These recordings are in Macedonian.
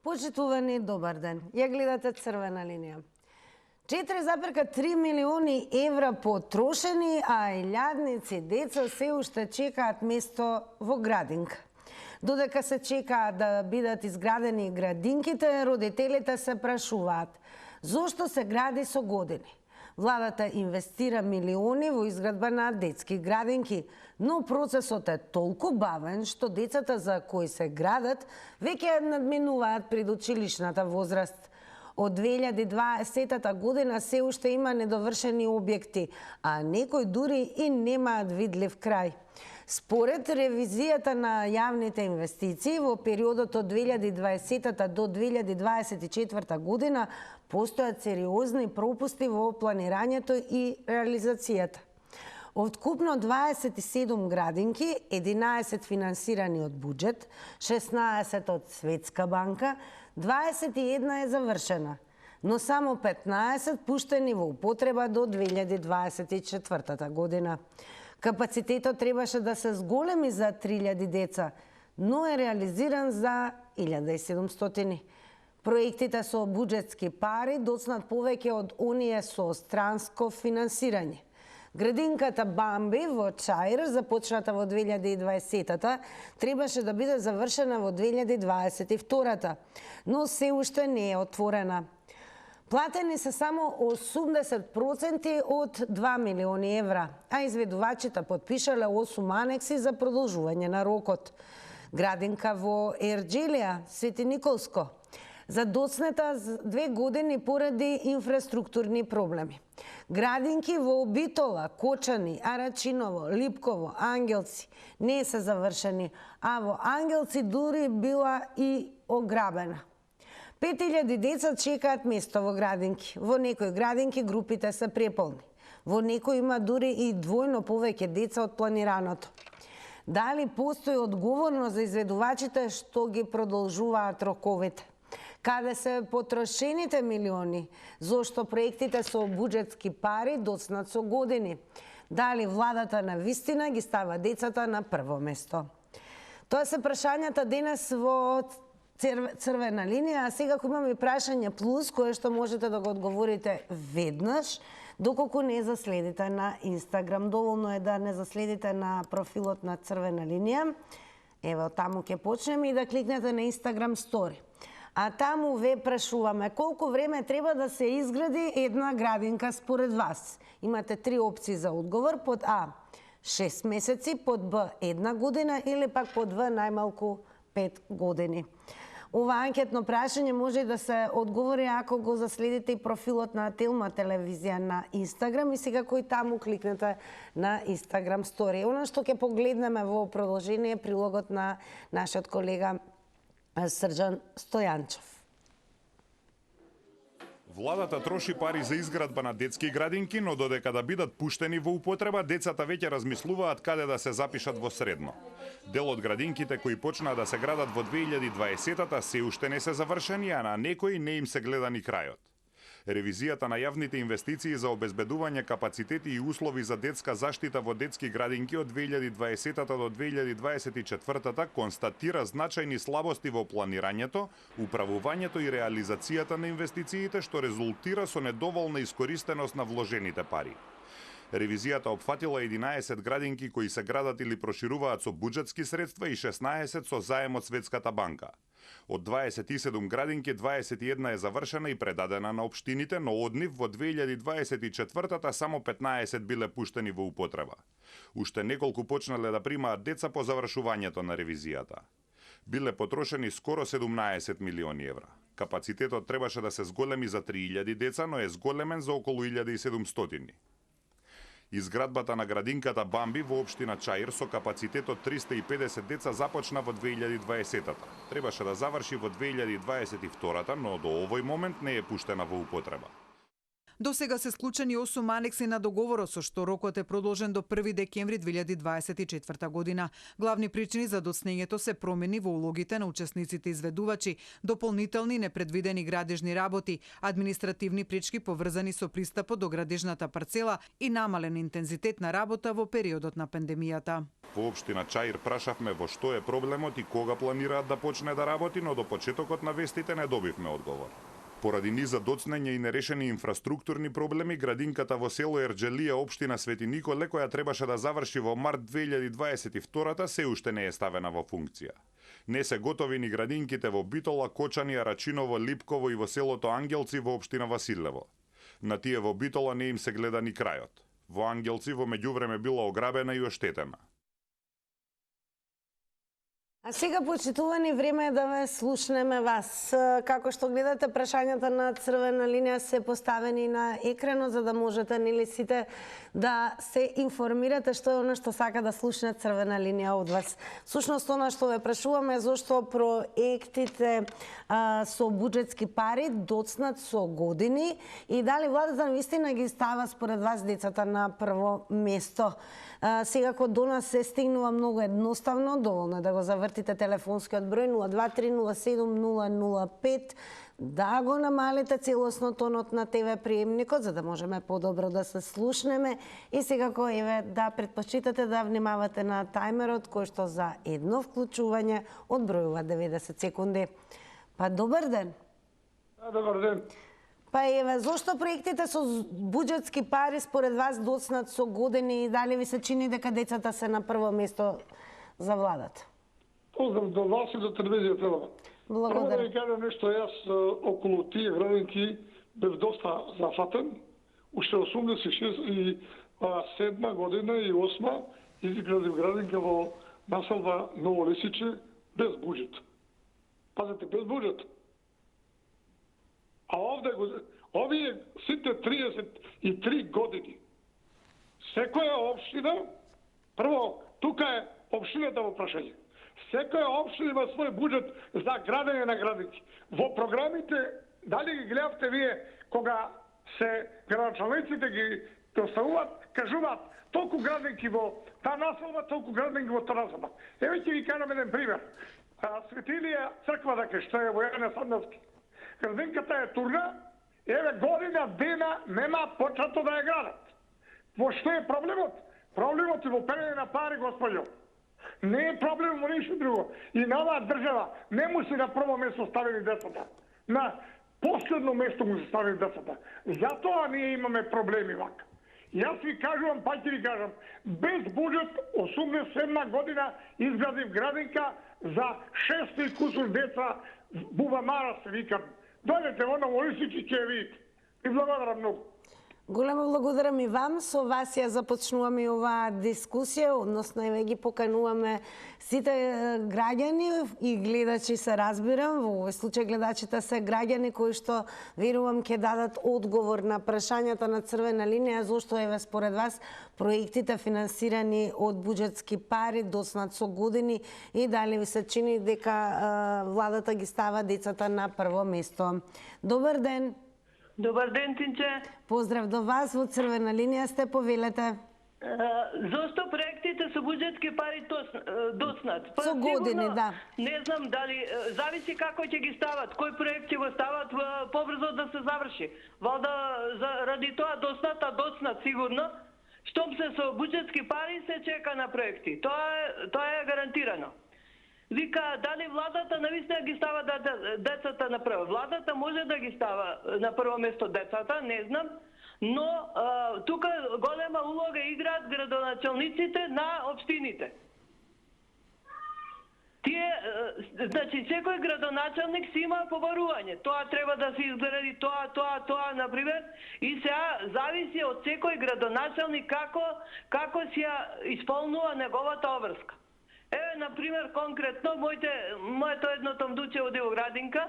Почитувани, добар ден. Ја гледате Црвена линија. 4,3 милиони евра потрошени, а илјадници деца се уште чекаат место во градинка. Додека се чекаат да бидат изградени градинките, родителите се прашуваат зошто се гради со години. Владата инвестира милиони во изградба на детски градинки, но процесот е толку бавен што децата за кои се градат веќе надминуваат предучилишната возраст. Од 2020 година се уште има недовршени објекти, а некои дури и немаат видлив крај. Според ревизијата на јавните инвестиции во периодот од 2020 до 2024 година постојат сериозни пропусти во планирањето и реализацијата. Од вкупно 27 градинки, 11 финансирани од буџет, 16 од Светска банка, 21 е завршена, но само 15 пуштени во употреба до 2024 година. Капацитетот требаше да се зголеми за 3000 деца, но е реализиран за 1700. Проектите со буџетски пари доцнат повеќе од оние со странско финансирање. Градинката Бамби во Чаир, започната во 2020-та, требаше да биде завршена во 2022-та, но се уште не е отворена. Платени се само 80% од 2 милиони евра, а изведувачите потпишале 8 анекси за продолжување на рокот. Градинка во Ерџелија, Свети Николско, задоцнета 2 години поради инфраструктурни проблеми. Градинки во Битола, Кочани, Арачиново, Липково, Ангелци не се завршени, а во Ангелци дури била и ограбена. 5000 деца чекаат место во градинки. Во некои градинки групите се преполни. Во некои има дури и двојно повеќе деца од планираното. Дали постои одговорност за изведувачите што ги продолжуваат роковите? Каде се потрошените милиони? Зошто проектите со буџетски пари доцнат со години? Дали владата на вистина ги става децата на прво место? Тоа се прашањата денес во Црвена линија, а сега имаме прашање плюс, кое што можете да го одговорите веднаш, доколку не заследите на Инстаграм. Доволно е да не заследите на профилот на Црвена линија. Ево, таму ќе почнеме и да кликнете на Инстаграм стори. А таму ве прашуваме колку време треба да се изгради една градинка според вас. Имате 3 опции за одговор. Под А 6 месеци, под Б 1 година или пак под В најмалку 5 години. Ова анкетно прашање може да се одговори ако го заследите и профилот на Телма телевизија на Инстаграм и сега кој таму кликнете на Инстаграм стори. Оно што ќе погледнеме во продолжение е прилогот на нашиот колега Срџан Стојанчев. Владата троши пари за изградба на детски градинки, но додека да бидат пуштени во употреба, децата веќе размислуваат каде да се запишат во средно. Дел од градинките кои почнаа да се градат во 2020-та се уште не се завршени, а на некои не им се гледа ни крајот. Ревизијата на јавните инвестиции за обезбедување капацитети и услови за детска заштита во детски градинки од 2020 до 2024 констатира значајни слабости во планирањето, управувањето и реализацијата на инвестициите, што резултира со недоволна искористеност на вложените пари. Ревизијата опфатила 11 градинки кои се градат или прошируваат со буџетски средства и 16 со заем од Светската банка. Од 27 градинки, 21 е завршена и предадена на општините, но од нив во 2024 само 15 биле пуштени во употреба. Уште неколку почнале да примаат деца по завршувањето на ревизијата. Биле потрошени скоро 17 милиони евра. Капацитетот требаше да се зголеми за 3000 деца, но е зголемен за околу 1700. Изградбата на градинката Бамби во општина Чаир со капацитет од 350 деца започна во 2020-та. Требаше да заврши во 2022-та, но до овој момент не е пуштена во употреба. До сега се склучени 8 анекси на договорот, со што рокот е продолжен до 1 декември 2024 година. Главни причини за доцнењето се промени во улогите на учесниците изведувачи, дополнителни непредвидени градежни работи, административни пречки поврзани со пристапот до градежната парцела и намален интензитет на работа во периодот на пандемијата. Во општина Чаир прашавме во што е проблемот и кога планираат да почне да работи, но до почетокот на вестите не добивме одговор. Поради низа доцнење и нерешени инфраструктурни проблеми, градинката во село Ерџелија, општина Свети Николе, која требаше да заврши во март 2022, се уште не е ставена во функција. Не се готови ни градинките во Битола, Кочани, Арачиново, Липково и во селото Ангелци во општина Василево. На тие во Битола не им се гледа ни крајот. Во Ангелци во меѓувреме била ограбена и оштетена. А сега, почитувани, време е да ве слушнеме вас. Како што гледате, прашањата на црвена линија се поставени на екранот, за да можете нели сите да се информирате што е она што сака да слушне црвена линија од вас. Всушност, она што ве прашуваме е зошто проектите со буџетски пари доцнат со години и дали владата навистина ги става според вас децата на прво место. Сега кога до нас се стигнува многу едноставно, доволно е да го завртите телефонскиот број 023070005, да го намалите целосно тонот на ТВ приемникот, за да можеме подобро да се слушнеме и секако еве да предпочитате да внимавате на тајмерот кој што за едно вклучување одбројува 90 секунди. Па добар ден. Добар ден. Па еве, зошто проектите со буџетски пари според вас доцнат со години и дали ви се чини дека децата се на прво место за владата? Поздрав до вас и до телевизија Телава. Благодарам. Прво да ви кажам нешто, јас околу тие градинки бев доста зафатен. Уште 87 година и 8 изградив градинка во населба Ново Лисиче без буџет. Пазете, без буџет. А овие сите 33 години, секоја општина, прво, тука е општината во прашање. Секоја општина има свој буџет за градење на градинки. Во програмите, дали ги гледавте вие, кога се градоначалниците ги доставуваат, кажуваат толку градинки во таа населба, толку градинки во таа населба. Еве ќе ви кажам еден пример. Светилија црква, дека што е во Јане Сандовски. Градинката е турна, еве година, дена нема почето да ја градат. Во што е проблемот? Проблемот е во перење на пари, господјо. Не е проблем во ништо друго. И на оваа држава не му се на прво место ставени децата. На последно место му се ставени децата. Затоа ние имаме проблеми вака. Јас ви кажувам, па ќе ви кажам, без буџет 87 година изградив градинка за 600 кусур деца, Бубамара се викам. Дојдете во Ново Лисиче ќе ја видите. И благодарам многу. Големо благодарам и вам. Со вас ја започнуваме и оваа дискусија, односно еве ги покануваме сите граѓани и гледачи, се разбирам. Во овој случај гледачите се граѓани кои што верувам ќе дадат одговор на прашањата на црвена линија, зошто еве според вас проектите финансирани од буџетски пари доцнат со години и дали ви се чини дека владата ги става децата на прво место. Добар ден. Добар ден, Тинче. Поздрав до вас, во црвена линија сте, повелете. Зошто проектите со буџетски пари доцнат? Со години, да. Не знам дали, зависи како ќе ги стават, кој проект ќе го стават побрзо да се заврши. Валда ради тоа доцнат сигурно. Штом се со буџетски пари се чека на проекти. Тоа е гарантирано. Вика, дали владата навистина ги става децата на прво? Владата може да ги става на прво место децата, не знам, но тука голема улога играат градоначалниците на општините. Тие, значи, секој градоначалник си има побарување. Тоа треба да се изгради, тоа, например, и сега зависи од секој градоначалник како си ја исполнува неговата обврска. Еве, например, конкретно, моето едното мдуче оди во градинка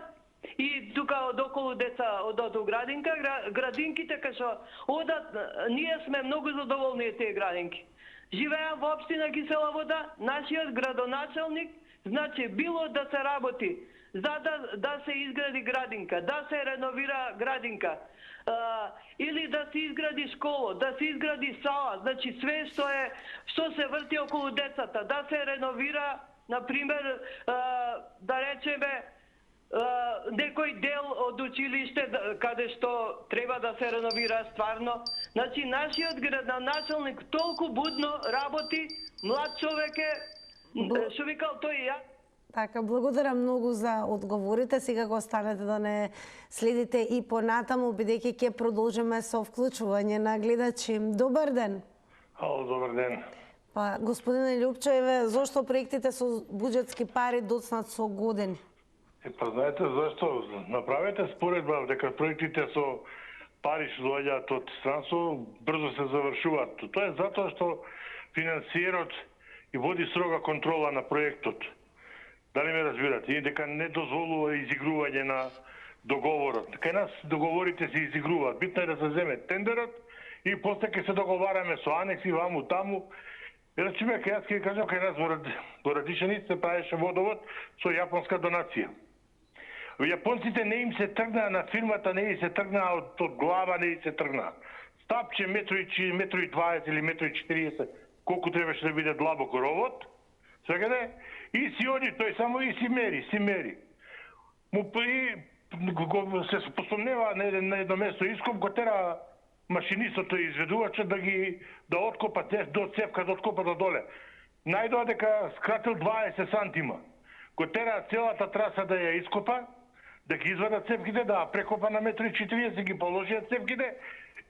и тука од околу деца одат во градинка. Градинките кај што одат, ние сме многу задоволни од тие градинки. Живеам во општина Кисела Вода, нашиот градоначалник, значи било да се работи за да се изгради градинка, да се реновира градинка, или да се изгради школа, да се изгради сала, значи све што се врти околу децата, да се реновира, например, да речеме, некој дел од училиште каде што треба да се реновира стварно. Значи, нашиот градоначалник толку будно работи, млад човек е, што викал тој ја. Така, благодарам многу за одговорите. Сега го останете да не следите и понатаму, бидејќи ќе продолжиме со вклучување на гледачи. Добар ден. Ало, добар ден. Па, господине Љупчееве, зошто проектите со буџетски пари доцнат со години? Па знаете зашто? Направете споредба дека проектите со пари што доаѓаат од странство брзо се завршуваат. Тоа е затоа што финансиерот и води строга контрола на проектот. Дали ме разбирате? И дека не дозволува изигрување на договорот. Кај нас договорите се изигруваат. Битно е да се земе тендерот и после ќе се договараме со анекси ваму таму. Речеме, јас ќе кажам, кај нас во Радишаница се правеше водовод со јапонска донација. Јапонците не им се тргнаа на фирмата, не им се тргнаа од глава, не им се тргнаа. Стапче метри 20 или метри 40, колку требаше да биде длабок ровот, свегаде, и си оди, тој само и си мери. Му се способнева на едно место иском, го тера машинистото и изведувача да откопа до цевка, да откопа до доле. Најдоа дека скратил 20 сантима. Го тера целата траса да ја ископа, да ги извадат цевките, да прекопа на метри 40, ги положиат цевките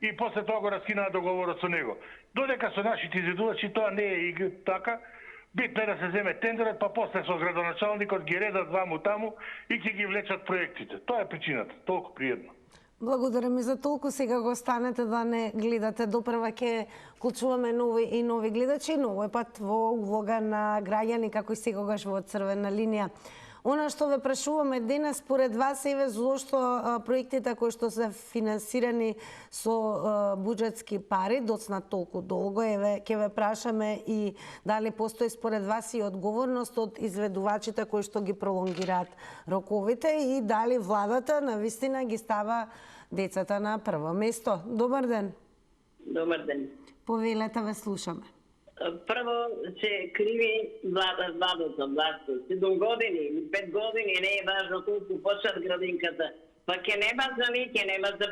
и после тоа го раскинаа договорот со него. Додека со нашите изведувачи тоа не е и така, битно е да се земе тендерот, па после со градоначалникот ги редат ваму таму и ќе ги влечат проектите. Тоа е причината, толку приједно. Благодарам и за толку. Сега го останете да не гледате. Допрва ќе вклучуваме нови гледачи, но овој пат во улога на граѓани, како и секогаш во Црвена линија. Она што ве прашуваме денес, според вас, еве зошто проектите кои што се финансирани со буџетски пари доцнат толку долго, еве ќе ве прашаме и дали постои според вас и одговорност од изведувачите кои што ги пролонгираат роковите и дали владата навистина ги става децата на прво место. Добар ден. Добар ден. Повелете, ве слушаме. Прво се криви владата, 7 години или 5 години, не е важно колку почнат градинката. Па ќе нема за ми, ќе нема за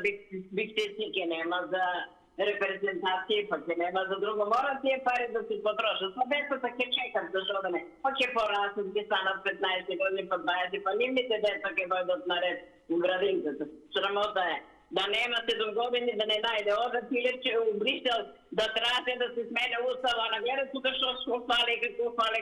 биктеци, ќе нема за репрезентација, па ќе нема за друго. Мора тие пари да се потрошат. Па децата ќе чекат зашто да не. Па ќе порастат, ќе станат 15 години, па 20, па нивните деца ќе дојдат наред у градинката. Срамота е. Да нема 7 години, да не најде одат или че у Брисел да трае да се смене устава. На гледа тука што фале,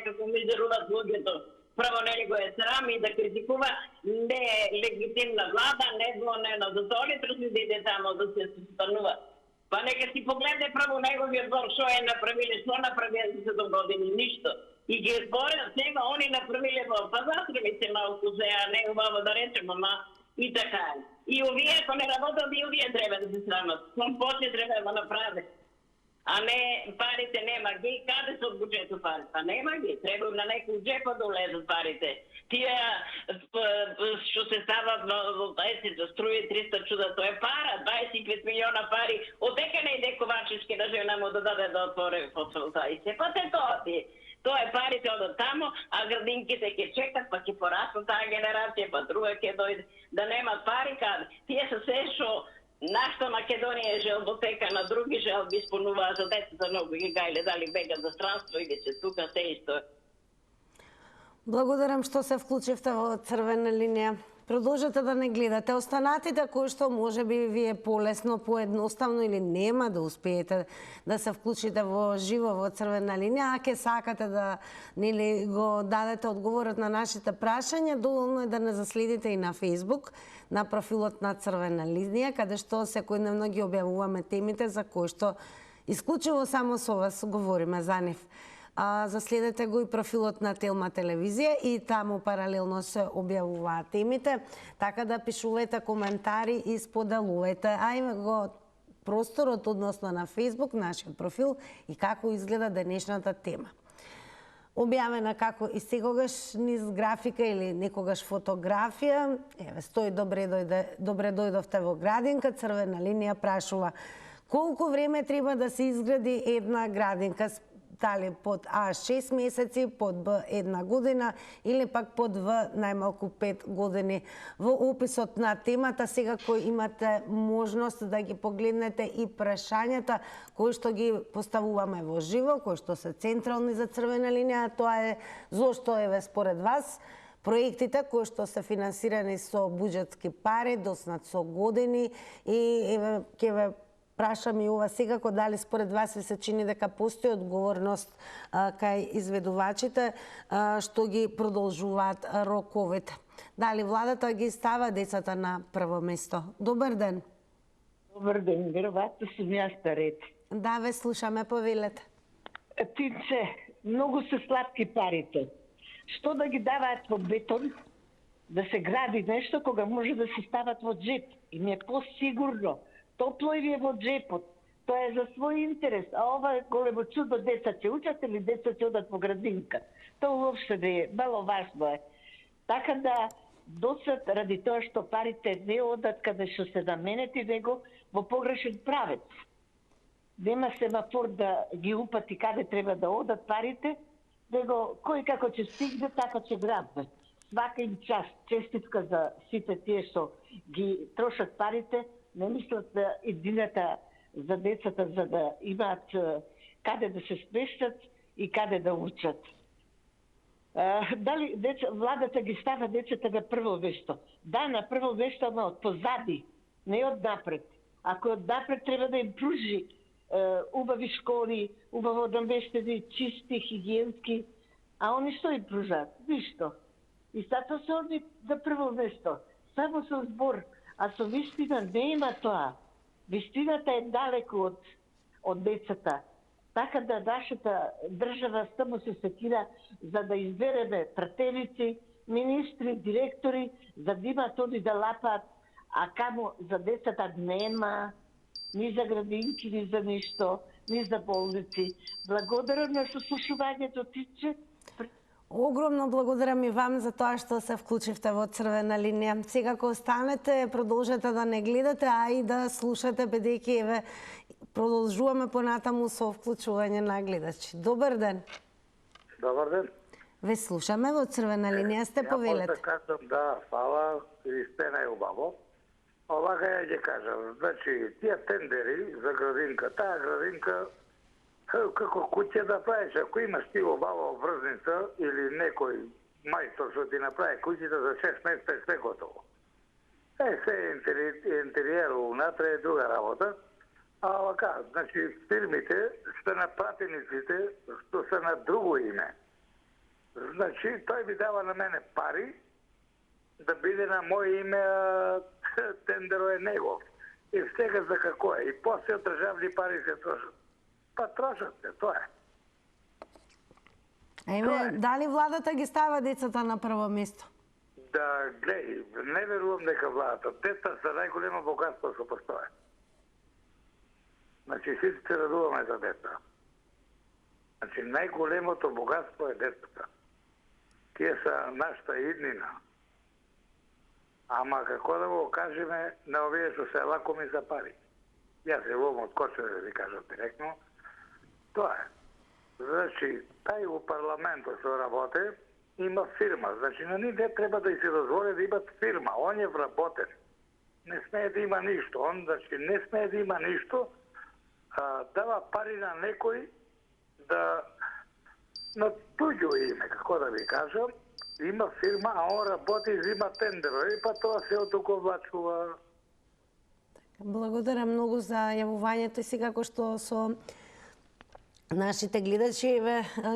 како мизеруват луѓето. Прво нели го е срам и да критикува, не е легитимна влада, не е на достоли, труси да иде тамо да се станува. Па нека си погледне прво неговиот двор, што е направиле, што направиле за 7 години, ништо. И ги зборят сега, они направиле во, па затреби се малку сега, не убаво да речем, ама и така е. И овие, ако не работат, и овие треба да се срамат. Кон после треба да направи. А не, парите нема ги. Каде се од буџетот пари? Па нема ги. Треба на некој джепа да улезат парите. Тие што се стават во за струје 300 чуда, тоа е пара, 25 милиона пари. Одека не иде Ковачевски да жена му да даде да отвори фотоволтаици. Па те тоа ти. Тоа е парите одат тамо, а градинките ќе чекат, па ќе порастат таа генерација, па друга ќе дојде. Да немат пари каде. Тие се се што нашата Македонија е желботека, на други желби исполнуваат за децата многу ги гајле, дали бегат за странство или се тука се исто. Благодарам што се вклучивте во Црвена линија. Продолжете да не гледате останатите кои што може би ви е полесно, поедноставно или нема да успеете да се вклучите во живо во Црвена линија, а ке сакате да нели го дадете одговорот на нашите прашања, доволно е да не заследите и на Facebook, на профилот на Црвена линија, каде што секојдневно ги објавуваме темите за кои што исклучиво само со вас говориме за нив. Заследете го и профилот на Телма телевизија и таму паралелно се објавуваат темите, така да пишувајте коментари и споделувајте. А има го просторот односно на Facebook, нашиот профил и како изгледа денешната тема. објавена како и секогаш низ графика или некогаш фотографија. Еве, стои добре дојдовте во градинка, црвена линија прашува колку време треба да се изгради една градинка, дали под А 6 месеци, под Б 1 година или пак под В најмалку 5 години. Во описот на темата секако имате можност да ги погледнете и прашањата кои што ги поставуваме во живо, кои што се централни за црвена линија, тоа е зошто еве според вас проектите кои што се финансирани со буџетски пари, доснат со години и еве ќе ве прашам и ова секако, дали според вас ви се чини дека постои одговорност кај изведувачите што ги продолжуваат роковите? Дали владата ги става децата на прво место? Добар ден. Добар ден, веројатно сум јас ред. Да, ве слушаме, повелете. Тинце, многу се сладки парите. Што да ги даваат во бетон, да се гради нешто кога може да се стават во джеп? И ми е посигурно. Топло ви е во джепот. Тоа е за свој интерес. А ова е големо чудо, деца ќе учат или деца ќе одат во градинка. Тоа уопште не е, мало важно е. Така да, досад, ради тоа што парите не одат каде што се наменети, него во погрешен правец. Нема семафор да ги упати каде треба да одат парите, него кој како ќе стигне, така ќе грабне. Свака им част, честитка за сите тие што ги трошат парите, не мислат за едината за децата, за да имаат каде да се смештат и каде да учат. Дали владата ги става децата на прво место? Да, на прво место, ама од позади, не од напред. Ако од напред треба да им пружи убави школи, убаво намештени, чисти, хигиенски, а они што им пружат? Ништо. И затоа се они на прво место. Само со збор. А со вистина не има тоа. Вистината е далеку од децата. Така да нашата држава само се секира за да избереме пратеници, министри, директори, за да имат они да лапаат, а камо за децата нема, ни за градинки, ни за ништо, ни за болници. Благодарам на сослушувањето, Тиче. Огромно благодарам и вам за тоа што се вклучивте во црвена линија. Секако останете, продолжете да не гледате, а и да слушате, бидејќи еве продолжуваме понатаму со вклучување на гледачи. Добар ден. Добар ден. Ве слушаме во црвена линија, сте повелете. Ја кажам да, фала и сте најубаво. Овака ја ќе кажам, значи тие тендери за градинка, таа градинка како куќа да правиш, ако имаш ти обава врзница или некој мајстор што ти направи куќата за 6 месеца е све готово. Се интериеру унатре е друга работа. А овака, значи фирмите се на пратениците што се на друго име. Значи тој ми дава на мене пари да биде на моје име, тендерот е негов. И сега за како е. И после од државни пари се трошат. Па трошат се, тоа е. Дали владата ги става децата на прво место? Да, гледај, не верувам дека владата. Деца се најголемо богатство што постои. Значи, сите се радуваме за деца. Значи, најголемото богатство е децата. Тие се нашата иднина. Ама како да го кажеме на овие што се лакоми за пари. Јас се вом од Кочеве да ви кажам директно. Тоа е. Значи, тај во парламентот што работи, има фирма. Значи, на нив не треба да се дозволи да имат фирма. Он е вработен. Не смее да има ништо. Он, значи, не смее да има ништо. Дава пари на некој да на туѓо име, како да ви кажам, има фирма, а он работи и взима тендерови, па тоа се одоговлачува. Благодарам многу за јавувањето и секако што со нашите гледачи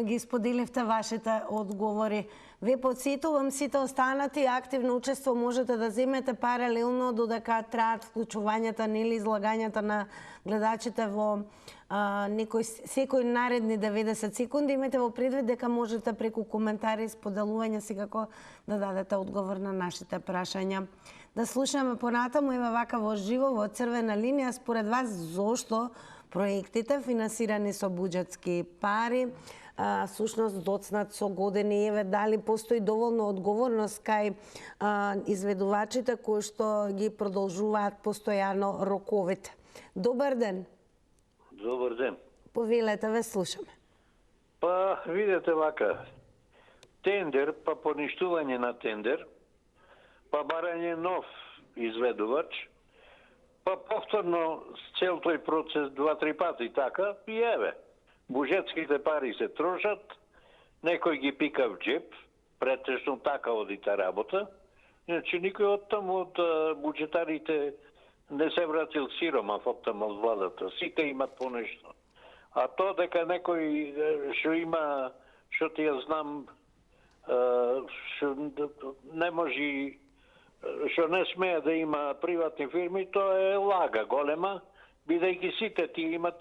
ги споделивте вашите одговори. Ве подсетувам сите останати активно учество можете да земете паралелно додека траат вклучувањата или излагањата на гледачите во секој наредни 90 секунди. Имате во предвид дека можете преку коментари и споделување секако да дадете одговор на нашите прашања. Да слушаме понатаму еве вака во живо во црвена линија, според вас зошто проектите финансирани со буџетски пари сушност доцнат со години. Еве дали постои доволно одговорност кај изведувачите кои што ги продолжуваат постојано роковите. Добар ден. Добар ден. Повелете, ве слушаме. Па, видете вака, тендер, па поништување на тендер, па барање нов изведувач, па повторно цел тој процес 2-3 пати така, и еве, буџетските пари се трошат, некој ги пика в джеп, претежно така оди та работа, иначе никој од таму од буџетарите не се вратил сиромав од таму од владата, сите имат по нешто. А то дека некој што има, што ти ја знам, што не може, што не смее да има приватни фирми, тоа е лага голема, бидејќи сите ти имат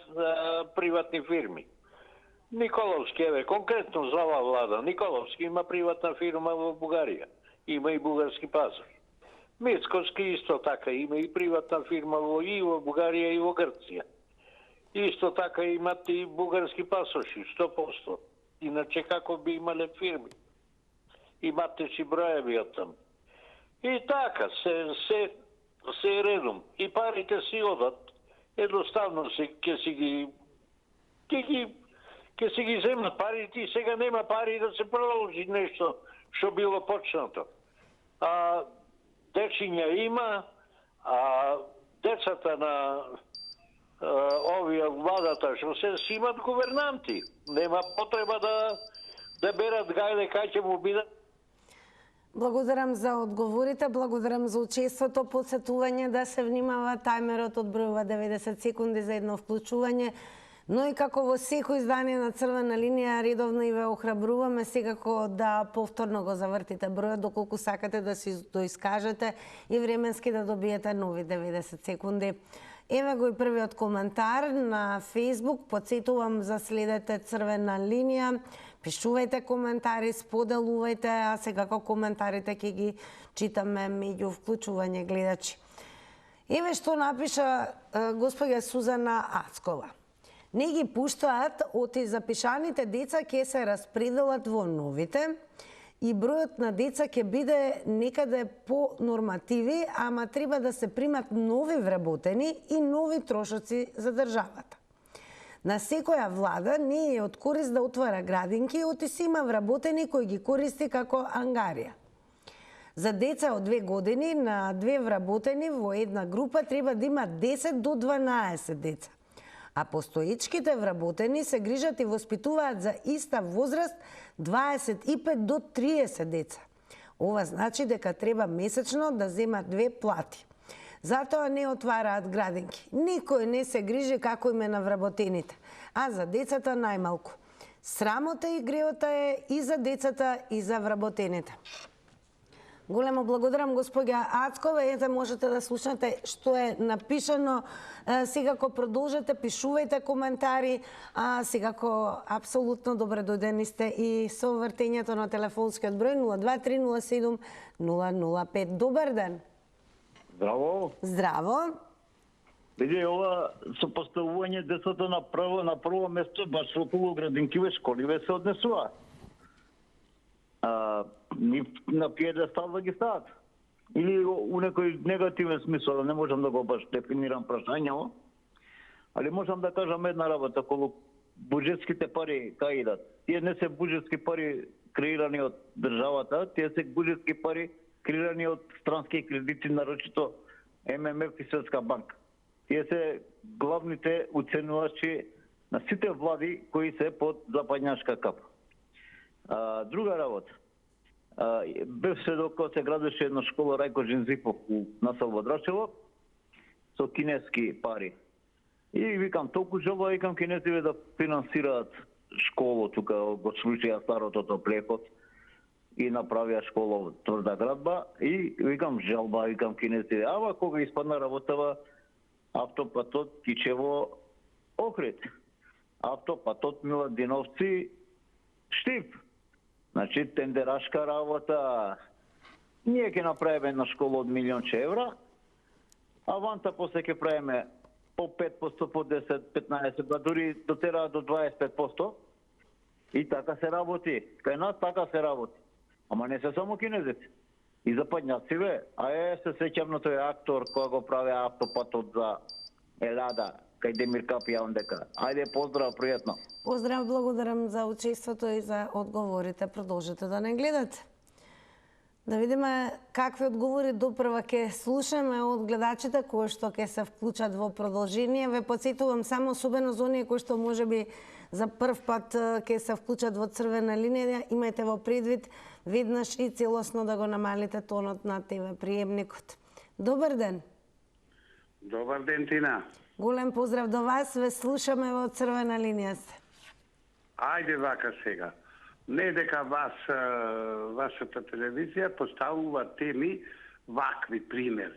приватни фирми. Николовски, еве, конкретно за ова влада, Николовски има приватна фирма во Бугарија, има и бугарски пазар. Мицковски исто така има и приватна фирма и во Бугарија и во Грција. Исто така имат и бугарски пасоши, 100%. Иначе како би имале фирми? Имате си броеви од там. И така, се е редом. И парите си одат. Едноставно ќе си ги земат парите и сега нема пари да се продолжи нешто што било почнато. А дечиња има, а децата на овие владата што се си имат гувернанти. Нема потреба да берат гајле кај ќе му бидат. Благодарам за одговорите, благодарам за учеството, подсетување да се внимава, тајмерот одбројува 90 секунди за едно вклучување, но и како во секој издание на Црвена линија редовно и ве охрабруваме секако да повторно го завртите бројот доколку сакате да се доискажете и временски да добиете нови 90 секунди. Еве го и првиот коментар на Facebook. Подсетувам за следете Црвена линија. Пишувајте коментари, споделувајте, а секако коментарите ќе ги читаме меѓу вклучување гледачи. Еве што напиша господја Сузана Ацкова. Не ги пуштаат, оти запишаните деца ќе се распределат во новите и бројот на деца ќе биде некаде по нормативи, ама треба да се примат нови вработени и нови трошоци за државата. На секоја влада не е од корист да отвара градинки, оти си има вработени кои ги користи како ангарија. За деца од 2 години на 2 вработени во една група треба да има 10 до 12 деца. А постоечките вработени се грижат и воспитуваат за иста возраст 25 до 30 деца. Ова значи дека треба месечно да земат 2 плати. Затоа не отвараат градинки. Никој не се грижи како име на вработените, а за децата најмалку. Срамота и греота е и за децата и за вработените. Големо благодарам господја Ацкова. Ете, можете да слушнете што е напишано. Секако продолжете, пишувајте коментари. Секако апсолутно добре дојдени сте и со вртењето на телефонскиот број 02307 005. Добар ден. Здраво. Здраво. Види, ова сопоставување децата на прво место, баш околу градинкиве школиве се однесува. Ни на пиедестал да ги стават. Или у некој негативен смисол, не можам да го баш дефинирам прашањето, али можам да кажам една работа, околу буџетските пари кај идат. Тие не се буџетски пари креирани од државата, тие се буџетски пари креирани од странски кредити, нарочито ММФ и Светска банка. Тие се главните уценувачи на сите влади кои се под западњашка капа. Друга работа. Бев сведок кога се градеше една школа Рајко Джинзипов на село Драчево со кинески пари. И викам, толку желба, викам, кинезиве да финансираат школу тука го случаја старото топлепот и направија школа во Тврда градба и викам жалба, викам кинезиве. Ама кога испадна работава автопатот Кичево Охрид, автопатот Миладиновци Штип. Значи, тендерашка работа. Ние ќе направиме една школа од 1.000.000 евра, аванта после ќе правиме по 5%, по 10, 15, ба дури дотера до 25%. И така се работи. Кај нас така се работи. Ама не се само кинезици. И западњаци бе. Се сеќам на тој актор кој го прави автопатот за Елада, кај Демир Капија ондека. Ајде, поздрав, пријатно. Поздрав, благодарам за учеството и за одговорите. Продолжете да не гледате. Да видиме какви одговори допрва ќе слушаме од гледачите кои што ќе се вклучат во продолжение. Ве потсетувам само особено за оние кои што можеби за прв пат ќе се вклучат во црвена линија, имајте во предвид веднаш и целосно да го намалите тонот на ТВ приемникот. Добар ден. Добар ден, Тина. Голем поздрав до вас, ве слушаме во црвена линија сте. Ајде вака сега. Не дека вашата телевизија поставува теми вакви, пример.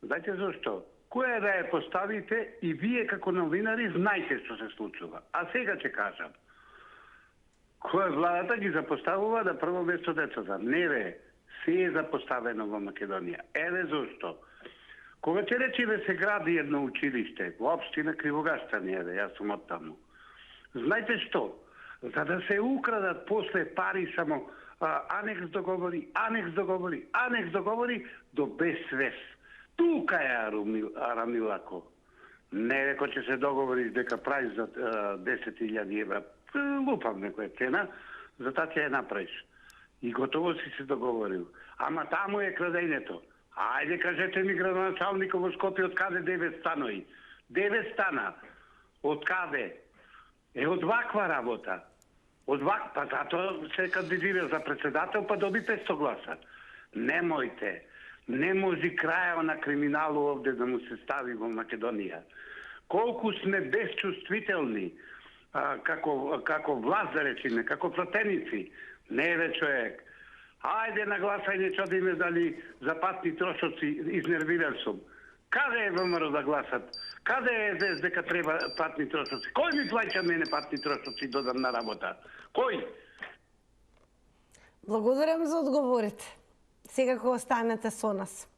Знаете зашто? Која да ја поставите и вие како новинари знаете што се случува. А сега ќе кажам. Која владата ги запоставува на прво место децата. Не бе, се е запоставено во Македонија. Еве зашто. Кога ќе речеме се гради едно училиште, во општина Кривогашцани, јас сум од таму. Знаете што? За да се украдат после пари само анекс договори до безсвес. Тука е Арамилако. Не реко ќе се договори дека прави за 10.000 евра. Лупам некоја цена, за таа ќе ја направиш. И готово си се договорил. Ама таму е крадењето. Ајде кажете ми градоначалникот во Скопје од каде 9 станови? 9 стана. Од каде? Од ваква работа. Па затоа се кандидира за председател, па доби 500 гласа. Немојте. Не може крајот на криминалу овде да му се стави во Македонија. Колку сме безчувствителни, како власт да речеме, како пратеници. Не бе човек. Ајде на гласање чудиме дали за патни трошоци изнервиран сум. Каде е ВМРО да гласат? Каде е дека треба патни трошоци? Кој ми плаќа мене патни трошоци додам на работа? Кој? Благодарам за одговорите. Секако останете со нас.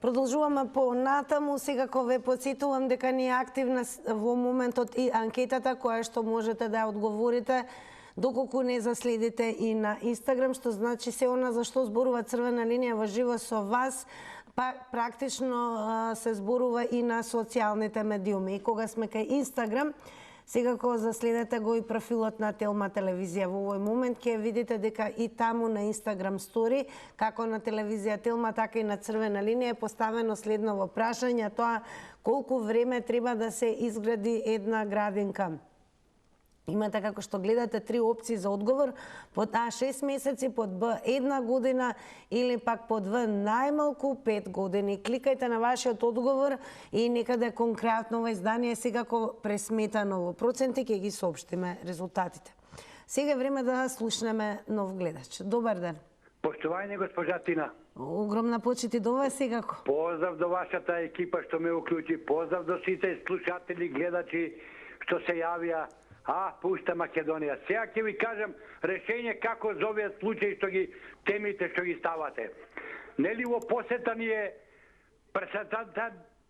Продолжуваме понатаму, секако ве потсетувам дека не е активна во моментот и анкетата која што можете да ја одговорите доколку не заследите и на Инстаграм, што значи се она за што зборува црвена линија во живо со вас, па практично се зборува и на социјалните медиуми. И кога сме кај Инстаграм, секако заследете го и профилот на Телма телевизија. Во овој момент ќе видите дека и таму на Инстаграм стори, како на телевизија Телма, така и на црвена линија е поставено следново прашање, тоа колку време треба да се изгради една градинка. Имате, како што гледате, 3 опции за одговор, под А 6 месеци, под Б 1 година или пак под В најмалку 5 години. Кликајте на вашиот одговор и некаде конкретно во издание секако пресметано во проценти ќе ги соопштиме резултатите. Сега е време да слушнеме нов гледач. Добар ден. Поштување госпожа Тина. Огромна почит и до вас секако. Поздрав до вашата екипа што ме уклучи, поздрав до сите слушатели, гледачи што се јавија. Пушта Македонија. Сега ќе ви кажам решење како за овие случаи што ги темите што ги ставате. Нели во посета ни е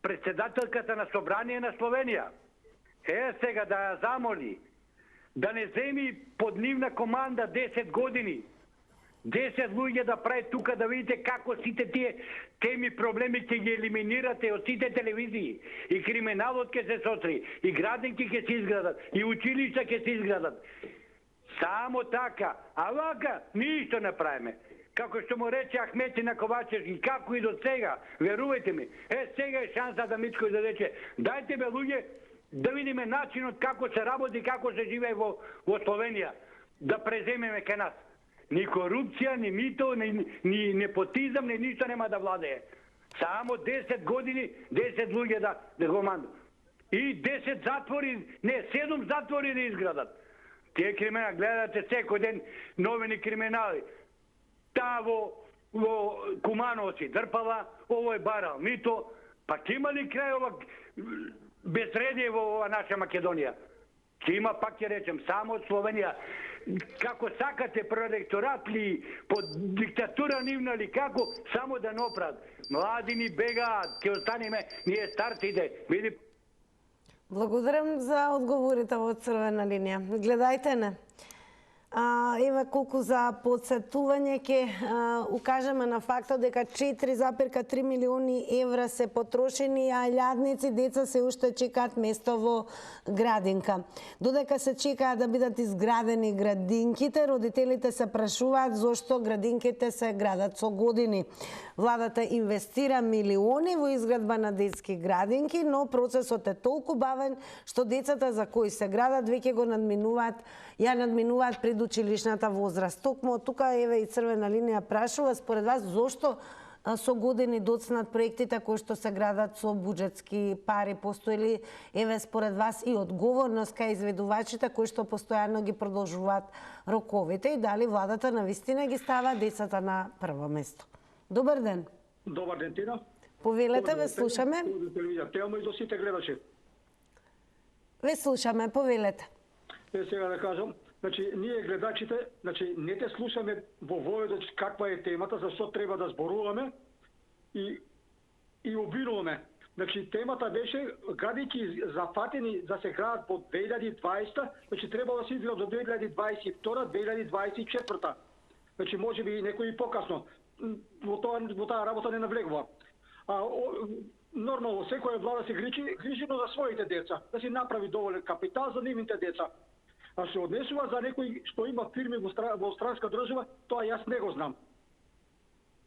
председателката на Собрание на Словенија. Сега да ја замоли да не земи под нивна команда 10 години. 10 луѓе да прави тука да видите како сите тие теми, проблеми ќе ги елиминирате од сите телевизии. И криминалот ќе се сотри, и градинки ќе се изградат, и училишта ќе се изградат. Само така. А вака ништо не правиме. Како што му рече Ахмети на Ковачевски, како и до сега, верувајте ми. Сега е шанса да Мичко да рече, дајте бе луѓе да видиме начинот како се работи, како се живее во Словенија. Да преземеме ке нас. Ни корупција, ни мито, ни непотизам, ни ништо нема да владее. Само 10 години, 10 луѓе да го мандат. И 10 затвори, не, 7 затвори да изградат. Тие криминали, гледате секој ден новини криминали. Таа во Кумановци дрпала, овој барал мито, па ќе има ли крај ова безредие во ова наша Македонија? Ќе има, пак ќе речем, само од Словенија. Како сакате проекторат ли, под диктатура нивна ли, како, само да направат. Млади ни бегаат, ќе останеме, ние старците. Види. Благодарам за одговорите во црвена линија. Гледајте не. Еве колку за подсетување ќе укажеме на фактот дека 4,3 милиони евра се потрошени, а илјадници деца се уште чекаат место во градинка. Додека се чекаат да бидат изградени градинките, родителите се прашуваат зошто градинките се градат со години. Владата инвестира милиони во изградба на детски градинки, но процесот е толку бавен што децата за кои се градат веќе го надминуваат предучилишната возраст. Токму тука еве и Црвена линија прашува според вас зошто со години доцнат проектите кои што се градат со буџетски пари? Постои ли еве според вас и одговорност кај изведувачите кои што постојано ги продолжуваат роковите и дали владата навистина ги става децата на прво место? Добар ден. Добар ден, Тина. Повелете, ве слушаме. Телевизија, и до сите гледачи. Ве слушаме, повелете. Сега да кажам, значи ние гледачите, значи не те слушаме во воедот каква е темата, зашто треба да зборуваме и обвинуваме. Значи темата беше градинки зафатени да се градат по 2020, значи треба да се изградат до 2022-2024. Значи можеби некои и покасно. Во таа работа не навлегува. Нормално, секоја влада се грижи за своите деца, да си направи доволен капитал за нивните деца. А се однесува за некој што има фирми во странска држава, тоа јас не го знам.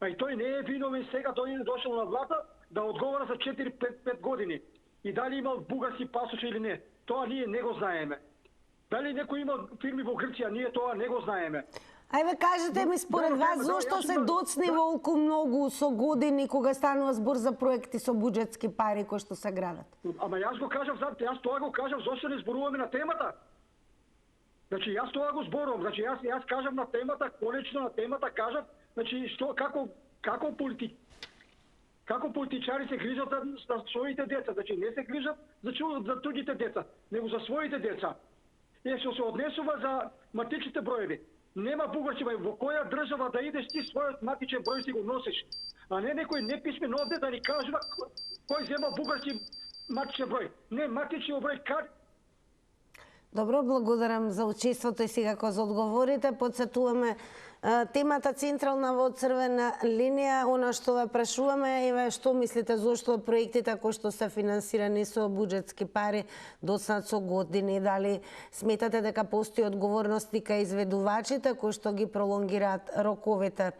И тој не е виновен сега, тој е дошол на влада да одговара за 4-5 години. И дали имал бугарски пасош или не, тоа ние не го знаеме. Дали некој има фирми во Грција, ние тоа не го знаеме. Ајде кажете ми според вас зошто се доцни волку многу со години кога станува збор за проекти со буџетски пари кои што се градат? Ама јас го кажав, јас тоа го кажав, зошто не зборуваме на темата? Значи јас тоа го зборувам, значи јас кажам на темата, конечно на темата кажав, значи што како политичари се грижат за своите деца, значи не се грижат за туѓите деца, него за своите деца. И што се однесува за матичните броеви. Нема бугарски, во која држава да идеш ти својот матичен број си го носиш, а не некој неписмен овде да ни кажува кој зема бугарски матичен број. Не, матичен број кај. Добро, благодарам за учеството и секако за одговорите. Подсетуваме темата централна во Црвена линија, она што ве прашуваме, еве што мислите зошто проектите кои што се финансирани со буџетски пари доцнат со години, дали сметате дека постои одговорности кај изведувачите кои што ги пролонгираат роковите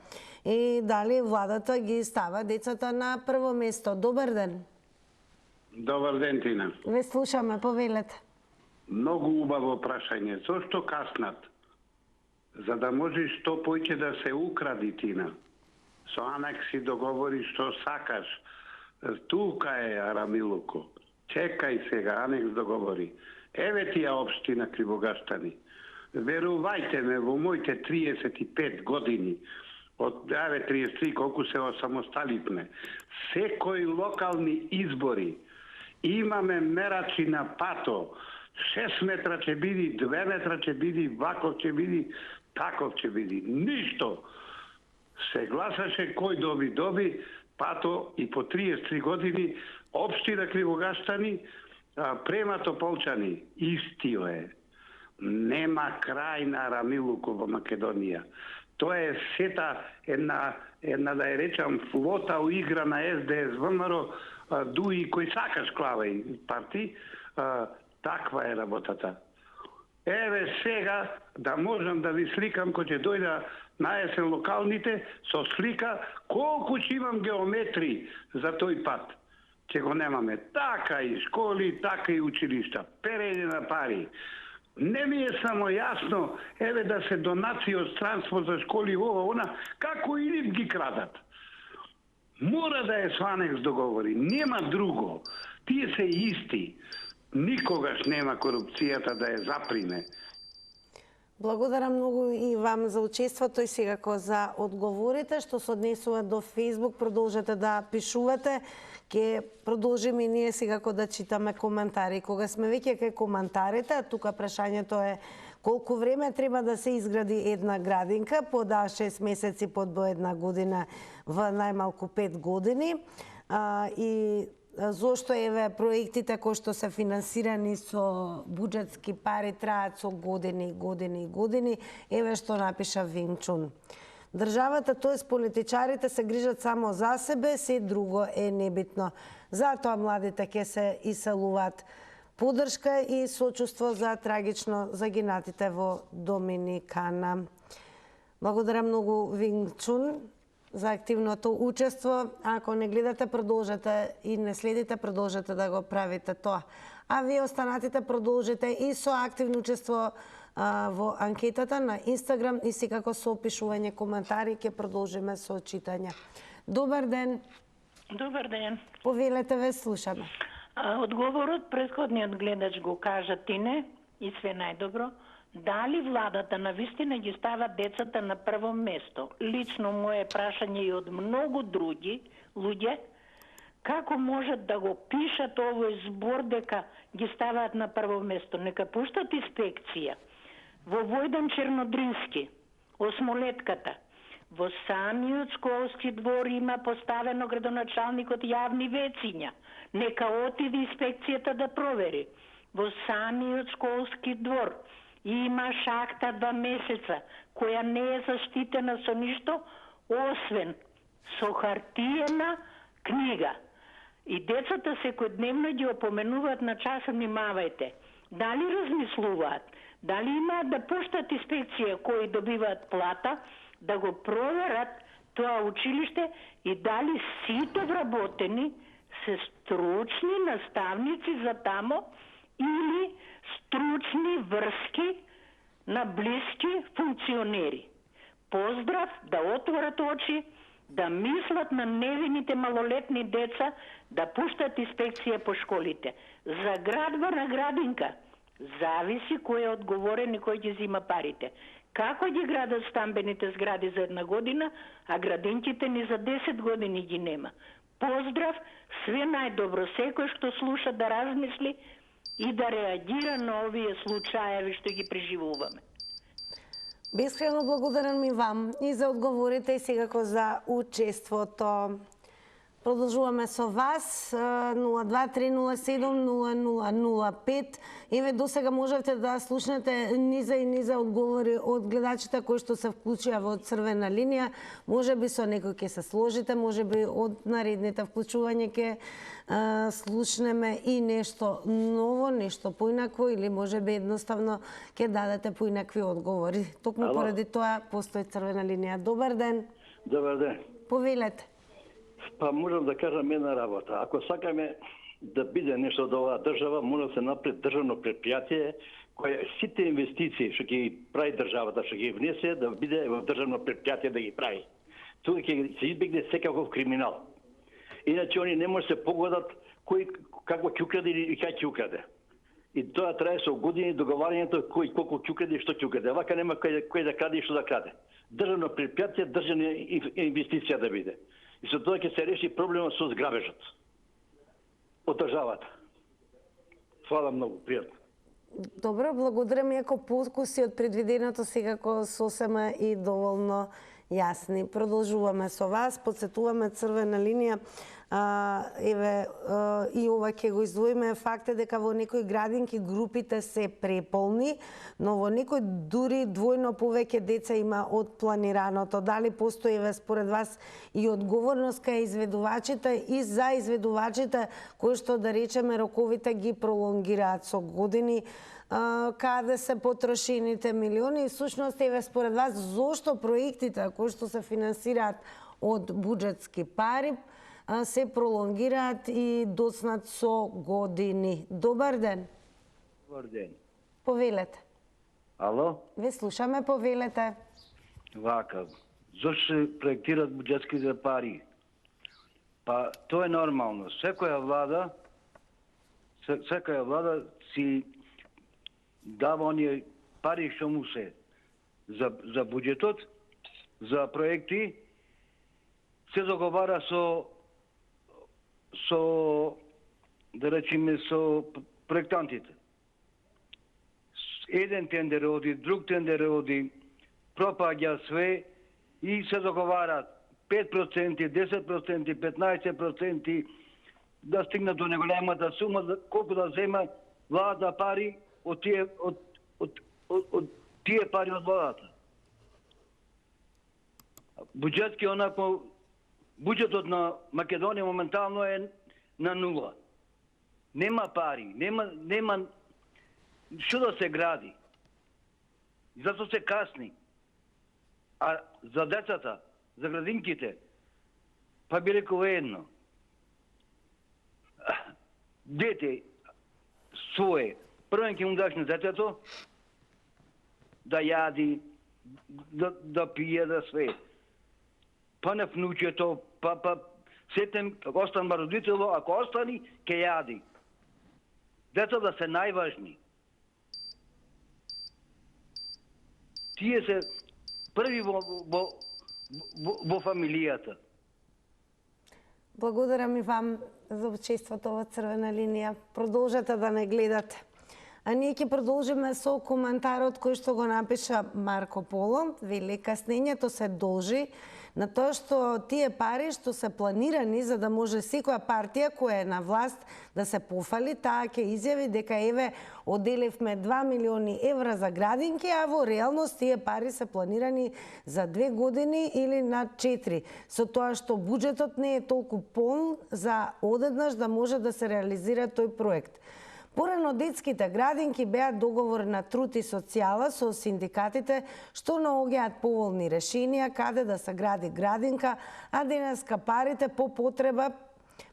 и дали владата ги става децата на прво место? Добар ден. Добар ден, Тина. Ве слушаме, повелете. Многу убаво прашање. Зошто каснат? За да може што поќе да се укради, Тина. Со анекси договори што сакаш. Тука е Арамилуко. Чекај сега, анекс договори. Еве тија општина Кривогаштани. Верувајте ме, во моите 35 години, од 33 колку се осамосталивме, секој локални избори имаме мерачи на пато. 6 метра ќе биди, 2 метра ќе биди, ваков ќе биди, таков ќе биди. Ништо. Се гласаше кој доби, пато и по 33 години, општина Кривогаштани, према Тополчани, истио е. Нема крај на Арамилуко во Македонија. Тоа е сета една да ја речам флота уигра на СДС, ВМРО, дуи кој сакаш клавај парти, таква е работата. Еве сега да можам да ви сликам кој ќе дојда на есен локалните со слика колку ќе имам геометри за тој пат. Ќе го немаме така и школи, така и училишта, перење на пари. Не ми е само јасно, еве да се донации од странство за школи ова, она, како и нив ги крадат. Мора да е со анекс договори, нема друго. Тие се исти. Никогаш нема корупцијата да ја заприме. Благодарам многу и вам за учеството и секако за одговорите. Што се однесува до Facebook, продолжете да пишувате. Ке продолжиме и ние секако да читаме коментари. Кога сме веќе кај коментарите, тука прашањето е колку време треба да се изгради една градинка, по 6 месеци, по една година, во најмалку 5 години. И зошто еве проектите кои што се финансирани со буџетски пари траат со години, еве што напиша Винчун. Државата, тоест политичарите, се грижат само за себе, се друго е небитно. Затоа младите ќе се иселуваат. Поддршка и сочувство за трагично загинатите во Доминикана. Благодарам многу, Винчун, за активното учество. Ако не гледате, продолжете и не следите, продолжете да го правите тоа. А вие останатите, продолжите и со активно учество во анкетата на Инстаграм и секако со опишување коментари ќе продолжиме со читање. Добар ден. Добар ден. Повелете, ве слушаме. Одговорот претходниот гледач го кажа Тине и све најдобро. Дали владата навистина ги става децата на прво место? Лично мое прашање и од многу други луѓе, како можат да го пишат овој збор дека ги ставаат на прво место? Нека пуштат инспекција. Во Војдан Чернодрински, осмолетката, во самиот школски двор има поставено градоначалникот јавни вециња. Нека отиде инспекцијата да провери. Во самиот школски двор има шахта 2 месеца, која не е заштитена со ништо, освен со хартиена книга. И децата секојдневно ги опоменуваат на час, внимавајте. Дали размислуваат? Дали имаат да пуштат инспекција кои добиваат плата, да го проверат тоа училиште и дали сите вработени се стручни наставници за тамо или стручни врски на блиски функционери. Поздрав, да отворат очи, да мислат на невините малолетни деца, да пуштат инспекција по школите. За градба на градинка зависи кој е одговорен и кој ги зима парите. Како ги градат стамбените згради за 1 година, а градинките ни за 10 години ги нема. Поздрав, све најдобро, секој што слуша да размисли и да реагира на овие случаеви што ги преживуваме. Бескрено благодарам и вам и за одговорите и секако за учеството. Продолжуваме со вас 023070005. Еве досега можевте да слушнете низа и низа одговори од гледачите кои што се вклучија во црвена линија. Можеби со некој ќе се сложите, можеби од наредните вклучување ќе слушнеме и нешто ново, нешто поинакво или можеби едноставно ќе дадете поинакви одговори. Токму поради тоа постои црвена линија. Добар ден. Добар ден. Повелете. Па можам да кажам една работа. Ако сакаме да биде нешто од оваа држава, мора да се направи државно предпријатие кое сите инвестиции што ќе прави државата, што ќе внесе, да биде во државно предпријатие да ги прави. Тука ќе се избегне секаков криминал. Иначе они не може да се погодат кој како ќе украде или кај ќе украде. И тоа трае со години договарањето кој колку ќе украде и што ќе украде. Вака нема кој да краде и што да краде. Државно предпријатие, државна инвестиција да биде. И со тоа ќе се реши проблемот со зграбежот од државата. Фала многу, пријатно. Добро, благодарам, иако подкуси од предвиденото секако сосема и доволно јасни. Продолжуваме со вас, подсетуваме црвена линија. Еве, и ова ќе го издвоиме. Факт е дека во некои градинки групите се преполни, но во некои дури двојно повеќе деца има од планираното. Дали постои, еве, според вас и одговорност кај изведувачите и за изведувачите кои што, да речеме, роковите ги пролонгираат со години, каде се потрошените милиони? И всушност, еве, според вас, зошто проектите кои што се финансираат од буџетски пари се пролонгираат и доцнат со години? Добар ден. Добар ден. Повелете. Ало? Ве слушаме, повелете. Вака, зошто се проектираат буџетските пари? Па, тоа е нормално. Секоја влада си дава оние пари што му се за буџетот, за проекти, се договара со да речеме со проектантите. Еден тендер оди, друг тендер оди, пропаѓа све и се договараат 5%, 10%, 15%, да стигнат до неголемата сума, колку да зема владата пари од тие пари од владата. Буџетот на Македонија моментално е на нула. Нема пари, нема што да се гради. Зато се касни. А за децата, за градинките, па би рекол едно. Дете свое, првен ќе му даш на детето, да јади, да пие, да све. Па на внучето, па сетем, ако останува родитело, ако остани, ќе јади. Децата се најважни. Тие се први во фамилијата. Благодарам и вам за учеството во Црвена линија. Продолжете да не гледате. А ние ќе продолжиме со коментарот кој што го напиша Марко Поло. Вели, каснењето се должи на тоа што тие пари што се планирани за да може секоја партија која е на власт да се пофали, таа ќе изјави дека еве одделивме 2 милиони евра за градинки, а во реалност тие пари се планирани за 2 години или на 4. Со тоа што буџетот не е толку полн за одеднаш да може да се реализира тој проект. Порано детските градинки беа договор на труд и социјала со синдикатите што наоѓаат поволни решенија каде да се гради градинка, а денеска парите по потреба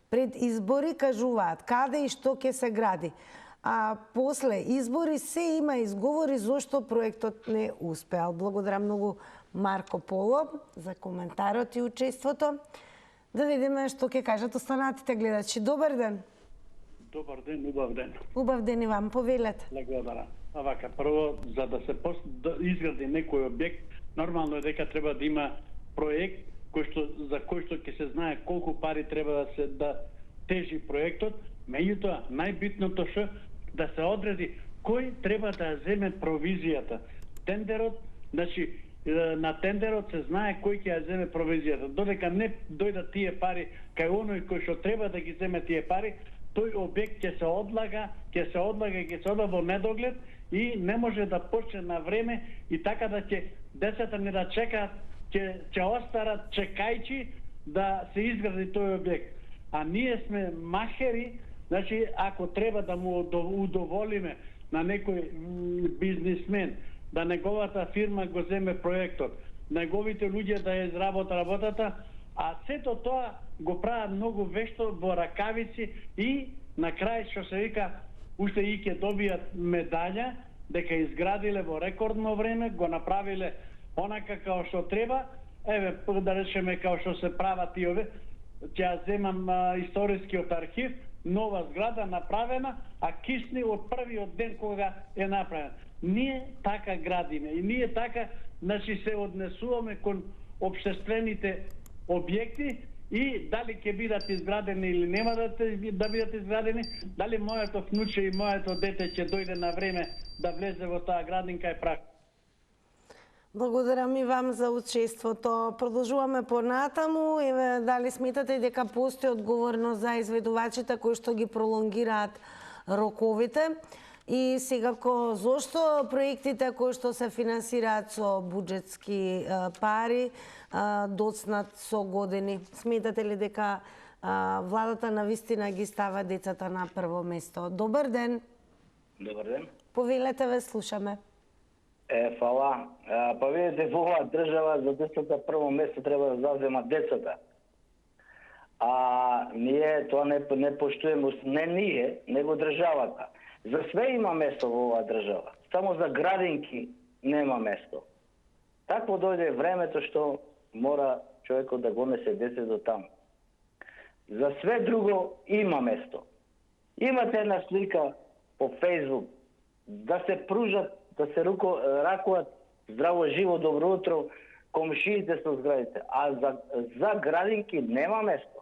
пред избори кажуваат каде и што ќе се гради. А после избори се има изговори зошто проектот не успеал. Благодарам многу Марко Поло за коментарот и учеството. Да видиме што ќе кажат останатите гледачи. Добар ден. Добар ден, убав ден. Убав ден и вам, повелете. Благодарам. А вака, прво, за да се изгради некој објект, нормално е дека треба да има проект за кој што ќе се знае колку пари треба да тежи проектот. Меѓутоа, најбитното што да се одреди кој треба да земе провизијата. Тендерот, значи, на тендерот се знае кој ќе ја земе провизијата. Додека не дојдат тие пари кај оној кој што треба да ги земе тие пари, тој објект ќе се одлага во недоглед и не може да почне на време и така да ќе децата не да чекаат, ќе остарат чекајќи да се изгради тој објект. А ние сме махери, значи ако треба да му удоволиме на некој бизнисмен, да неговата фирма го земе проектот, неговите луѓе да ја изработат работата, а сето тоа го прават многу вешто во ракавици и на крај што се вика уште и ќе добијат медаља дека изградиле во рекордно време, го направиле онака како што треба. Еве да речеме како што се прават и ове, ќе ја земам историскиот архив, нова зграда направена, а кисни од првиот ден кога е направена. Ние така градиме и ние така, значи, се однесуваме кон општествените објекти и дали ќе бидат изградени или нема да бидат изградени, дали моето внуче и моето дете ќе дојде на време да влезе во таа градинка е прак. Благодарам и вам за учеството. Продолжуваме понатаму. Еве, дали сметате дека постои одговорност за изведувачите кои што ги пролонгираат роковите? И секако, зошто проектите кои што се финансираат со буџетски пари доцнат со години? Сметате ли дека владата на вистина ги става децата на прво место? Добар ден. Добар ден. Повелете, ве слушаме. Фала. Па видите, во оваа држава за децата прво место треба да заземат децата. А ние тоа не поштуеме, не ние, него државата. За све има место во оваа држава. Само за градинки нема место. Такво дојде времето што мора човекот да го несе детето таму. За све друго има место. Имате една слика по Фејсбук да се пружат, да се ракуваат здраво живо, добро утро, комшиите со зградите. А за градинки нема место.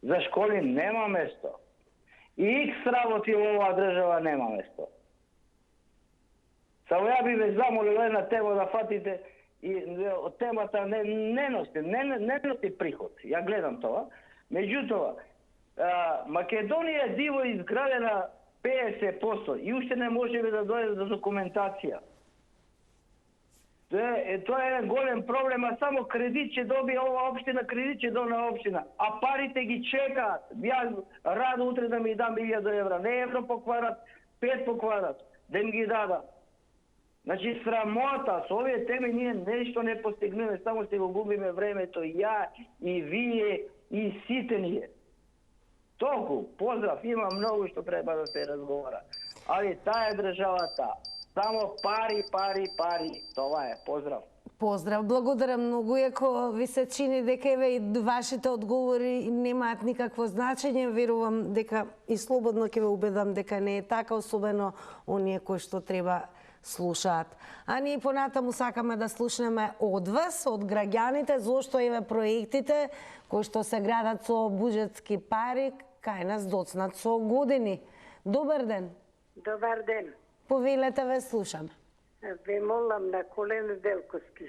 За школи нема место. И икс работи во оваа држава нема место. Само ја би ве замолил една тема да фатите и од темата не носи приход. Ја гледам тоа. Меѓутоа, Македонија е диво изградена 50% и уште не можеме да дојде до документација. Тоа е голем проблем, а само кредит ќе добие ова општина, кредит ќе добие општина, а парите ги чекаат. Ја радо утре да ми дам 1000 евра, не евро по квадрат, 5 по квадрат, да им ги дадам. Значи, срамота, со овие теми ние нешто не постигнеме, само ще го губиме времето, ја и вие и сите ние. Толку, поздрав, има многу што треба да се разговара. Али таа е државата. Само пари, пари, пари. Тоа е, поздрав. Поздрав, благодарам многу, иако ви се чини дека еве и вашите одговори немаат никакво значење, верувам дека и слободно ќе ве убедам дека не е така, особено оние кои што треба слушаат. А ние понатаму сакаме да слушнеме од вас, од граѓаните, зошто еве проектите кои што се градат со буџетски пари, кај нас доцнат со години. Добар ден. Добар ден. Повелете, ве слушаме. Ве молам на колено Делковски.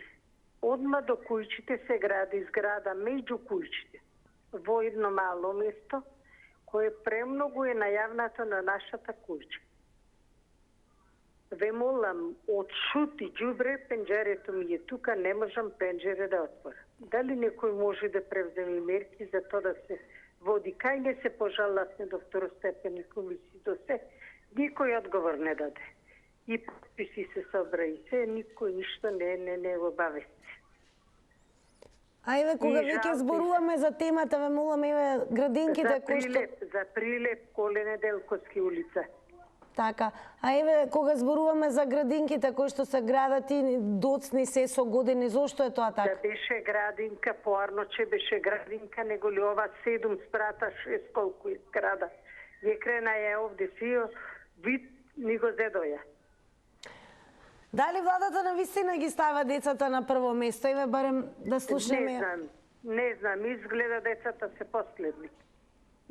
Одма до кујчите се гради зграда меѓу кујчите во едно мало место, кое премногу е најавнато на нашата куќа. Ве молам, од шут и џубре, пенџерето ми е тука, не можам пенџере да отворам. Дали некој може да превземе мерки за тоа да се води? Кај не се пожаласне до второстепени комисии, до се, никој одговор не даде. И подписи се собра и се, никој ништо не обавести. А еве кога веќе зборуваме за темата, ве молам, еве градинките кои што... За Прилеп, Колене Делковски улица. Така, а еве кога зборуваме за градинките кои што се градат и доцни се со години, зошто е тоа така? Да беше градинка, поарно че беше градинка, него ли ова 7 спрата, 6 колку е зграда. Ја крена ја овде сио, вид ни го зедоја. Дали владата на вистина ги става децата на прво место? Еве барем да слушнеме. Не знам, изгледа децата се последни.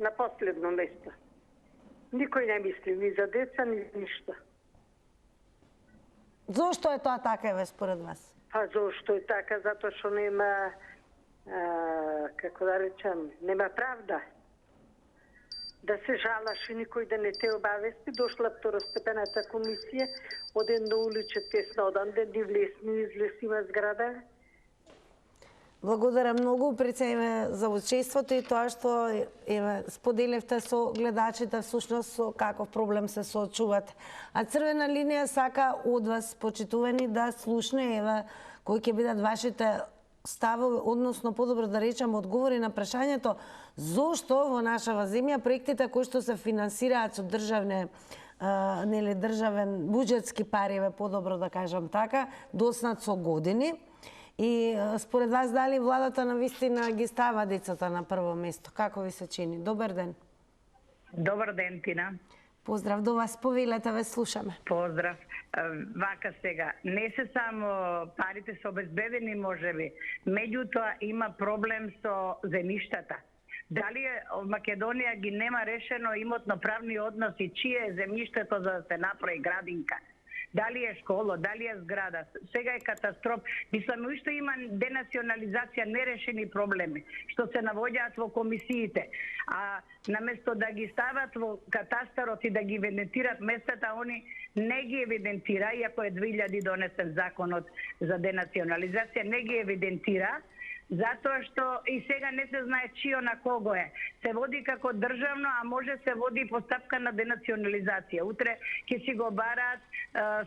На последно место. Никој не мисли ни за деца, ни за ништо. Зошто е тоа така, еве, според вас? Па зошто е така? Затоа што нема, како да речам, нема правда. Да се жалаш и никој да не те обавести, дошла второстепената комисија, оден до уличе тесно, одан ден ни влесни, излез има зграда. Благодарам многу пред себе за учеството и тоа што споделивте со гледачите всушност со каков проблем се соочувате. А Црвена линија сака од вас, почитувани, да слушне кои ќе бидат вашите ставови, односно подобро да речам одговори на прашањето зошто во нашава земја проектите кои што се финансираат со државен буџетски пари, подобро да кажам така, доснат со години. И според вас дали владата на вистина ги става децата на прво место? Како ви се чини? Добар ден. Добар ден, Тина. Поздрав до вас, повелете, ве слушаме. Поздрав. Вака сега, не се само парите се обезбедени, можеби. Меѓутоа има проблем со земјиштата. Дали Македонија ги нема решено имотно-правни односи, чие е земјиштето за да се направи градинка? Дали е школо, дали е зграда. Сега е катастроф. Мислам, уште има денационализација, нерешени проблеми, што се навоѓаат во комисиите. А наместо да ги стават во катастарот и да ги евидентират местата, они не ги евидентира, иако е 2000 донесен законот за денационализација, не ги евидентира, затоа што и сега не се знае чио на кого е. Се води како државно, а може се води постапка на денационализација. Утре ќе си го бараат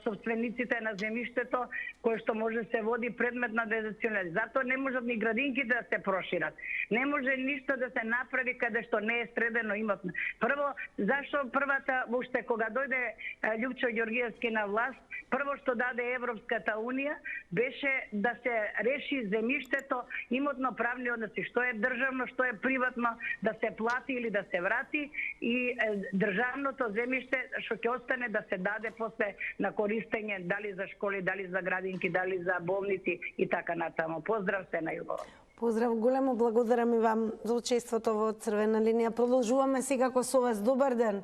собствениците на земјиштето, кое што може се води предмет на денационализација. Затоа не можат ни градинките да се прошират. Не може ништо да се направи каде што не е средено имотно. Прво, зашто првата, уште кога дојде Љупчо Ѓоргиевски на власт, прво што даде Европската унија беше да се реши земјиштето имотно-правни односи, што е државно, што е приватно, да се плати или да се врати и државното земјиште што ќе остане да се даде после на користење дали за школи, дали за градинки, дали за болници и така натаму. Поздрав се на Југо. Поздрав, големо благодарам и вам за учеството во Црвена линија. Продолжуваме секако со вас. Добар ден.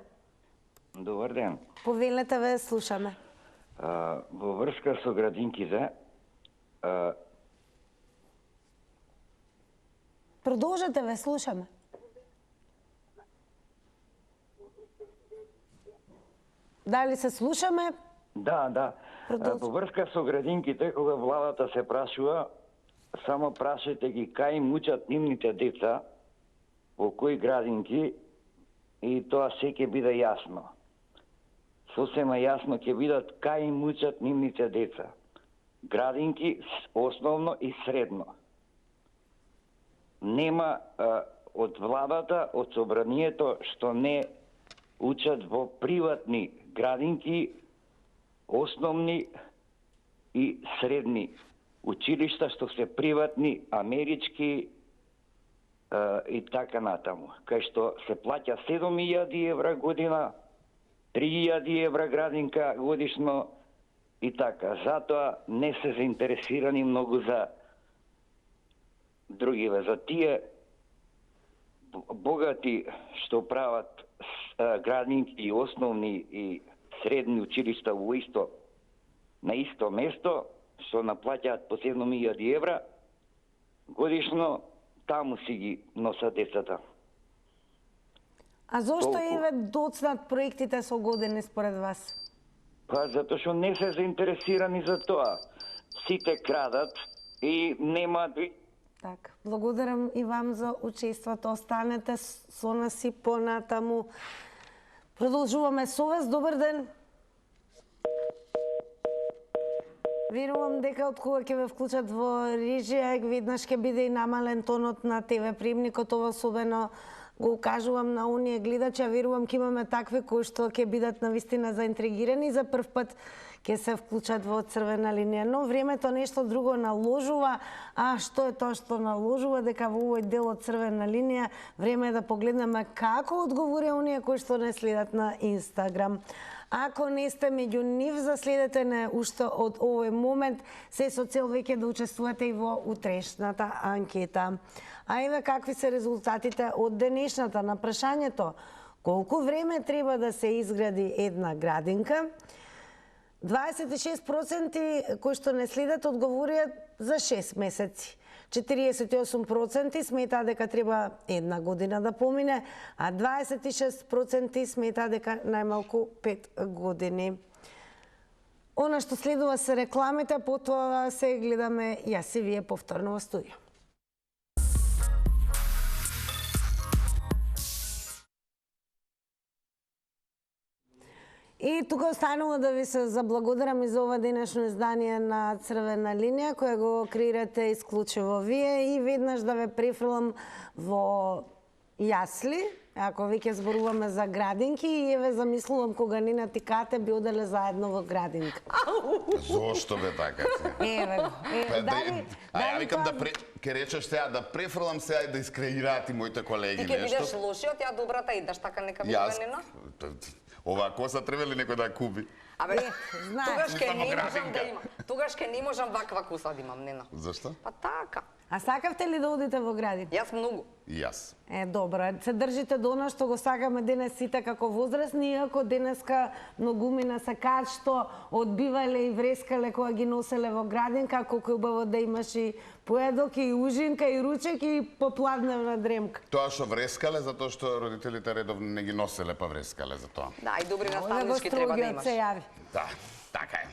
Добар ден. Повелете, ве слушаме. Во врска со градинките, продолжете, ве слушаме. Дали се слушаме? Да. Во врска со градинките, кога владата се прашува, само прашајте ги кај им учат нивните деца, во кои градинки, и тоа се ќе биде јасно. Сосема јасно ќе бидат кај им учат нивните деца. Градинки основно и средно. Нема од владата, од собранието, што не учат во приватни градинки, основни и средни училишта, што се приватни, амерички и така натаму. Кај што се плаќа 7.000 евра година, 3.000 евра градинка годишно и така. Затоа не се заинтересирани многу за другиве. За тие богати што прават градинки и основни и средни училишта на исто место, што наплаќаат по 7.000 евра годишно, таму си ги носат децата. А зошто еве доцнат проектите со години според вас? Па затоа што не се заинтересирани за тоа. Сите крадат и нема... Така, благодарам и вам за учеството. Останете со нас и понатаму. Продолжуваме со вас. Добар ден. Верувам дека од кога ќе ве вклучат во режија, веднаш ќе биде и намален тонот на ТВ приемникот, ова особено го укажувам на оние гледачи, верувам ќе имаме такви кои што ќе бидат навистина заинтригирани за прв пат ќе се вклучат во црвена линија. Но времето нешто друго наложува, а што е тоа што наложува? Дека во овој дел од црвена линија време е да погледнеме како одговорија оние кои што не следат на Инстаграм. Ако не сте меѓу нив, заследете не уште од овој момент, се со цел веќе да учествувате и во утрешната анкета. А еве какви се резултатите од денешната на прашањето колку време треба да се изгради една градинка. 26% кои што не следат одговорија за 6 месеци. 48% сметаа дека треба една година да помине, а 26% сметаа дека најмалку 5 години. Она што следува се рекламите, потоа се гледаме јас и вие повторно во студио. И тука останува да ви се заблагодарам и за ова денешно издание на Црвена линија, која го креирате исклучиво вие, и веднаш да ве префрлам во јасли, ако веќе зборуваме за градинки, и еве замислувам кога Нина ти Кате би оделе заедно во градинка. Зошто бе така? Еве го. Ја викам да ке речеш сега да префрлам сега и да искреираат и моите колеги нешто. Ти ке бидеш лошиот, ја добрата идеш, така нека би Нина? Оваа коса треба ли некој да ја купи? Абе, тогаш ке не можам ваква коса да имам, Нина. Зашто? Па така. А сакавте ли да одите во градинка? Јас многу. И јас. Добро, се држите до она што го сакаме денес сите како возрастни, иако денеска многумина сакаат што одбивале и врескале кога ги носеле во градинка, колку убаво да имаш и поедок, и ужинка, и ручек, и попладневна дремка. Тоа што врескале, затоа што родителите редовно не ги носеле, па врескале за тоа. Да, и добри наставнички треба да имаш. Се јави. Да, така е.